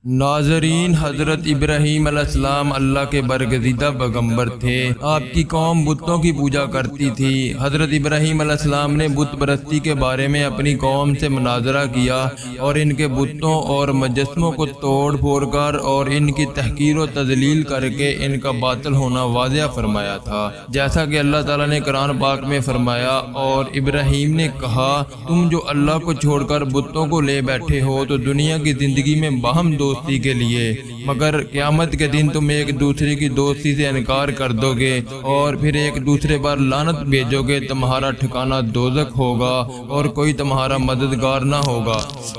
ناظرین، حضرت ابراہیم علیہ السلام اللہ کے برگزیدہ پیغمبر تھے۔ آپ کی قوم بتوں کی پوجا کرتی تھی۔ حضرت ابراہیم علیہ السلام نے بت پرستی کے بارے میں اپنی قوم سے مناظرہ کیا اور ان کے بتوں اور مجسموں کو توڑ پھوڑ کر اور ان کی تحقیر و تذلیل کر کے ان کا باطل ہونا واضح فرمایا تھا، جیسا کہ اللہ تعالیٰ نے قرآن پاک میں فرمایا، اور ابراہیم نے کہا، تم جو اللہ کو چھوڑ کر بتوں کو لے بیٹھے ہو تو دنیا کی زندگی میں باہم دوستی کے لیے، مگر قیامت کے دن تم ایک دوسرے کی دوستی سے انکار کر دو گے اور پھر ایک دوسرے پر لعنت بھیجو گے، تمہارا ٹھکانہ دوزخ ہوگا اور کوئی تمہارا مددگار نہ ہوگا۔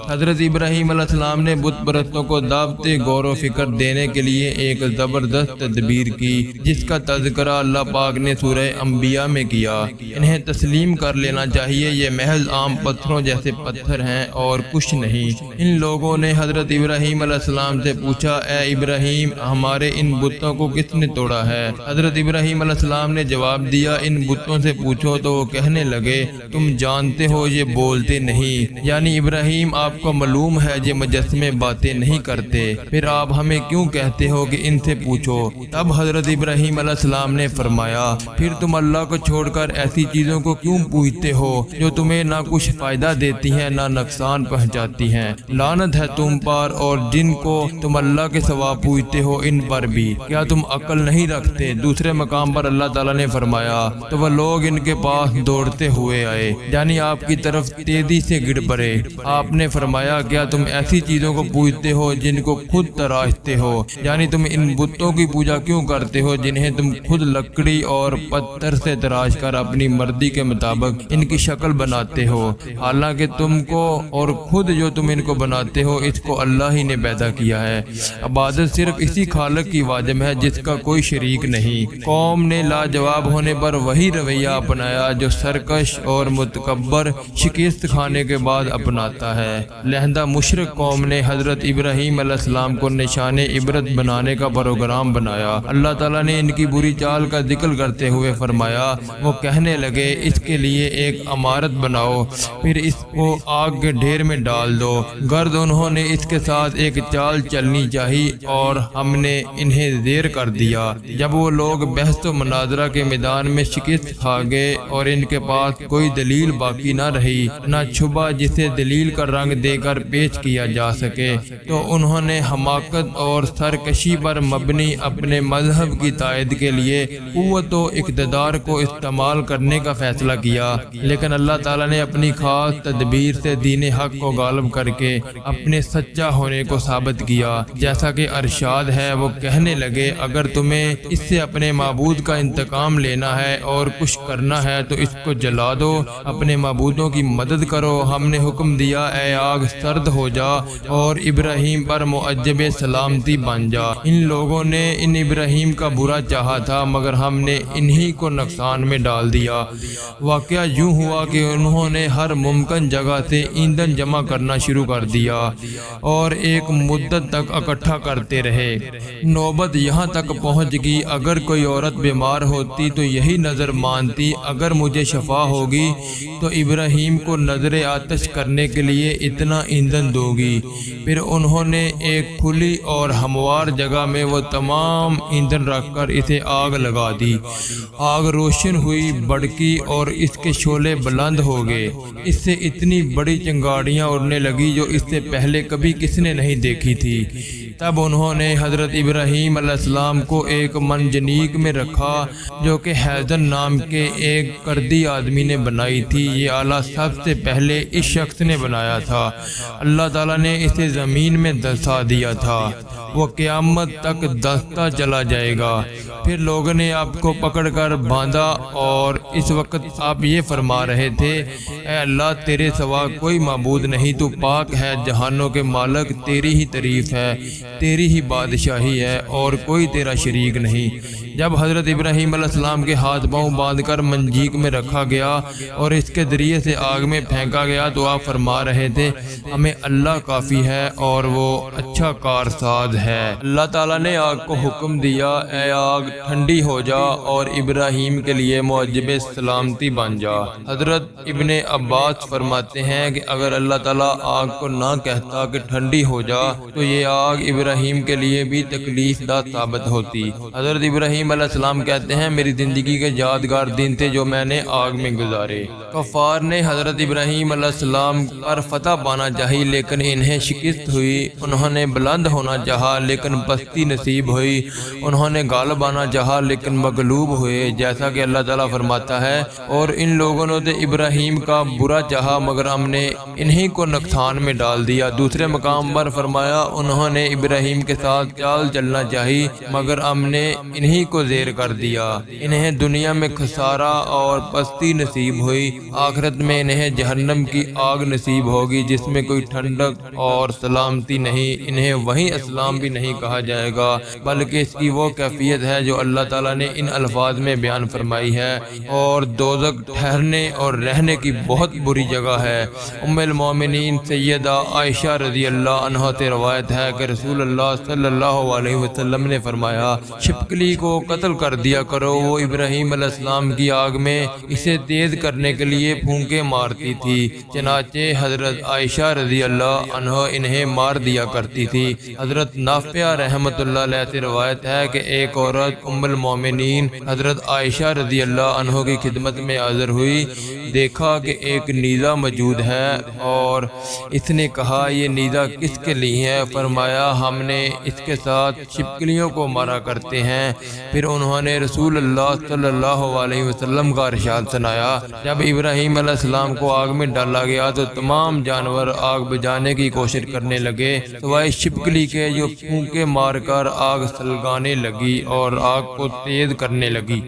حضرت ابراہیم علیہ السلام نے بت پرستوں کو دعوت غور و فکر دینے کے لیے ایک زبردست تدبیر کی، جس کا تذکرہ اللہ پاک نے سورہ انبیاء میں کیا۔ انہیں تسلیم کر لینا چاہیے، یہ محض عام پتھروں جیسے پتھر ہیں اور کچھ نہیں۔ ان لوگوں نے حضرت ابراہیم علیہ السلام سے پوچھا، اے ابراہیم، ہمارے ان بتوں کو کس نے توڑا ہے؟ حضرت ابراہیم علیہ السلام نے جواب دیا، ان بتوں سے پوچھو۔ تو وہ کہنے لگے، تم جانتے ہو یہ بولتے نہیں، یعنی ابراہیم آپ کو معلوم ہے یہ مجسمے باتیں نہیں کرتے، پھر آپ ہمیں کیوں کہتے ہو کہ ان سے پوچھو؟ تب حضرت ابراہیم علیہ السلام نے فرمایا، پھر تم اللہ کو چھوڑ کر ایسی چیزوں کو کیوں پوچھتے ہو جو تمہیں نہ کچھ فائدہ دیتی ہیں نہ نقصان پہنچاتی ہیں؟ لعنت ہے تم پر اور جن کو تم اللہ کے سوا پوچھتے ہو ان پر بھی، کیا تم عقل نہیں رکھتے؟ دوسرے مقام پر اللہ تعالیٰ نے فرمایا، تو وہ لوگ ان کے پاس دوڑتے ہوئے آئے، یعنی آپ کی طرف تیزی سے گڑ پڑے۔ آپ نے فرمایا، کیا تم ایسی چیزوں کو پوجتے ہو جن کو خود تراشتے ہو؟ یعنی تم ان بتوں کی پوجا کیوں کرتے ہو جنہیں تم خود لکڑی اور پتھر سے تراش کر اپنی مرضی کے مطابق ان کی شکل بناتے ہو، حالانکہ تم کو اور خود جو تم ان کو بناتے ہو اس کو اللہ ہی نے پیدا کیا ہے۔ عبادت صرف اسی خالق کی واجب ہے جس کا کوئی شریک نہیں۔ قوم نے لاجواب ہونے پر وہی رویہ اپنایا جو سرکش اور متکبر شکست کھانے کے بعد اپناتا ہے۔ لہندہ مشرک قوم نے حضرت ابراہیم علیہ السلام کو نشان عبرت بنانے کا پروگرام بنایا۔ اللہ تعالیٰ نے ان کی بری چال کا ذکر کرتے ہوئے فرمایا، وہ کہنے لگے، اس کے لیے ایک عمارت بناؤ، پھر اس کو آگ کے ڈھیر میں ڈال دو۔ گرد انہوں نے اس کے ساتھ ایک چال چلنی چاہی اور ہم نے انہیں زیر کر دیا۔ جب وہ لوگ بحث و مناظرہ کے میدان میں شکست کھا گئے اور ان کے پاس کوئی دلیل باقی نہ رہی، نہ چھپا جسے دلیل کا رنگ دے کر پیش کیا جا سکے، تو انہوں نے حماقت اور سرکشی پر مبنی اپنے مذہب کی تائید کے لیے قوت و اقتدار کو استعمال کرنے کا فیصلہ کیا۔ لیکن اللہ تعالیٰ نے اپنی خاص تدبیر سے دین حق کو غالب کر کے اپنے سچا ہونے کو ثابت کیا، جیسا کہ ارشاد ہے، وہ کہنے لگے، اگر تمہیں اس سے اپنے معبود کا انتقام لینا ہے اور کچھ کرنا ہے تو اس کو جلا دو، اپنے معبودوں کی مدد کرو۔ ہم نے حکم دیا، اے آگ سرد ہو جا اور ابراہیم پر معجب سلامتی بن جا۔ ان لوگوں نے ان ابراہیم کا برا چاہا تھا مگر ہم نے انہی کو نقصان میں ڈال دیا۔ واقعہ یوں ہوا کہ انہوں نے ہر ممکن جگہ سے ایندھن جمع کرنا شروع کر دیا اور ایک مدت تک اکٹھا کرتے رہے۔ نوبت یہاں تک پہنچ گئی، اگر کوئی عورت بیمار ہوتی تو یہی نظر مانتی، اگر مجھے شفا ہوگی تو ابراہیم کو نظر آتش کرنے کے لیے اتنا ایندھن دو گی۔ پھر انہوں نے ایک کھلی اور ہموار جگہ میں وہ تمام ایندھن رکھ کر اسے آگ لگا دی۔ آگ روشن ہوئی، بھڑکی اور اس کے شعلے بلند ہو گئے۔ اس سے اتنی بڑی چنگاڑیاں اڑنے لگی جو اس سے پہلے کبھی کس نے نہیں دیکھی تھی۔ تب انہوں نے حضرت ابراہیم علیہ السلام کو ایک منجنیق میں رکھا جو کہ حیزن نام کے ایک کردی آدمی نے بنائی تھی۔ یہ آلہ سب سے پہلے اس شخص نے بنایا تھا۔ اللہ تعالیٰ نے اسے زمین میں دھسا دیا تھا، وہ قیامت تک دھستا چلا جائے گا۔ پھر لوگوں نے آپ کو پکڑ کر باندھا اور اس وقت آپ یہ فرما رہے تھے، اے اللہ، تیرے سوا کوئی معبود نہیں، تو پاک ہے، جہانوں کے مالک، تیری ہی تعریف ہے، تیری ہی بادشاہی ہے اور کوئی تیرا شریک نہیں۔ جب حضرت ابراہیم علیہ السلام کے ہاتھ پاؤں باندھ کر منجیک میں رکھا گیا اور اس کے ذریعے سے آگ میں پھینکا گیا تو آپ فرما رہے تھے ہمیں اللہ کافی ہے اور وہ اچھا کارساز ہے۔ اللہ تعالیٰ نے آگ کو حکم دیا اے آگ ٹھنڈی ہو جا اور ابراہیم کے لیے موجب سلامتی بن جا۔ حضرت ابن عباس فرماتے ہیں کہ اگر اللہ تعالیٰ آگ کو نہ کہتا کہ ٹھنڈی ہو جا تو یہ آگ ابراہیم کے لیے بھی تکلیف دہ ثابت ہوتی۔ حضرت ابراہیم علیہ السلام کہتے ہیں میری زندگی کے یادگار دن تھے جو میں نے آگ میں گزارے۔ کفار نے حضرت ابراہیم علیہ السلام پر فتح پانا چاہی لیکن انہیں شکست ہوئی، انہوں نے بلند ہونا چاہا لیکن پستی نصیب ہوئی، انہوں نے غالب آنا چاہا لیکن مغلوب ہوئے، جیسا کہ اللہ تعالیٰ فرماتا ہے اور ان لوگوں نے تو ابراہیم کا برا چاہا مگر ہم نے انہی کو نقصان میں ڈال دیا۔ دوسرے مقام پر فرمایا انہوں نے ابراہیم کے ساتھ چال چلنا چاہی مگر ہم نے انہی کو زیر کر دیا، انہیں دنیا میں خسارہ اور پستی نصیب ہوئی، آخرت میں انہیں جہنم کی آگ نصیب ہوگی جس میں کوئی ٹھنڈک اور سلامتی نہیں، انہیں وہیں اسلام بھی نہیں کہا جائے گا بلکہ اس کی وہ کیفیت ہے جو اللہ تعالیٰ نے ان الفاظ میں بیان فرمائی ہے، اور دوزخ ٹھہرنے اور رہنے کی بہت بری جگہ ہے۔ ام المومنین سیدہ عائشہ رضی اللہ عنہا سے روایت ہے کہ رسول اللہ صلی اللہ علیہ وسلم نے فرمایا چھپکلی کو قتل کر دیا کرو، وہ ابراہیم علیہ السلام کی آگ میں اسے تیز کرنے کے لیے پھونکے مارتی تھی، چنانچہ حضرت عائشہ رضی اللہ عنہا انہیں مار دیا کرتی تھی۔ حضرت نافع رحمۃ اللہ علیہ سے روایت ہے کہ ایک عورت ام المومنین حضرت عائشہ رضی اللہ عنہ کی خدمت میں حاضر ہوئی، دیکھا کہ ایک نیزہ موجود ہے اور اس نے کہا یہ نیزہ کس کے لیے ہے؟ فرمایا ہم نے اس کے ساتھ چھپکلیوں کو مارا کرتے ہیں۔ پھر انہوں نے رسول اللہ صلی اللہ علیہ وسلم کا ارشاد سنایا جب ابراہیم علیہ السلام کو آگ میں ڈالا گیا تو تمام جانور آگ بجھانے کی کوشش کرنے لگے سوائے چھپکلی کے جو پھونکے مار کر آگ سلگانے لگی اور آگ کو تیز کرنے لگی۔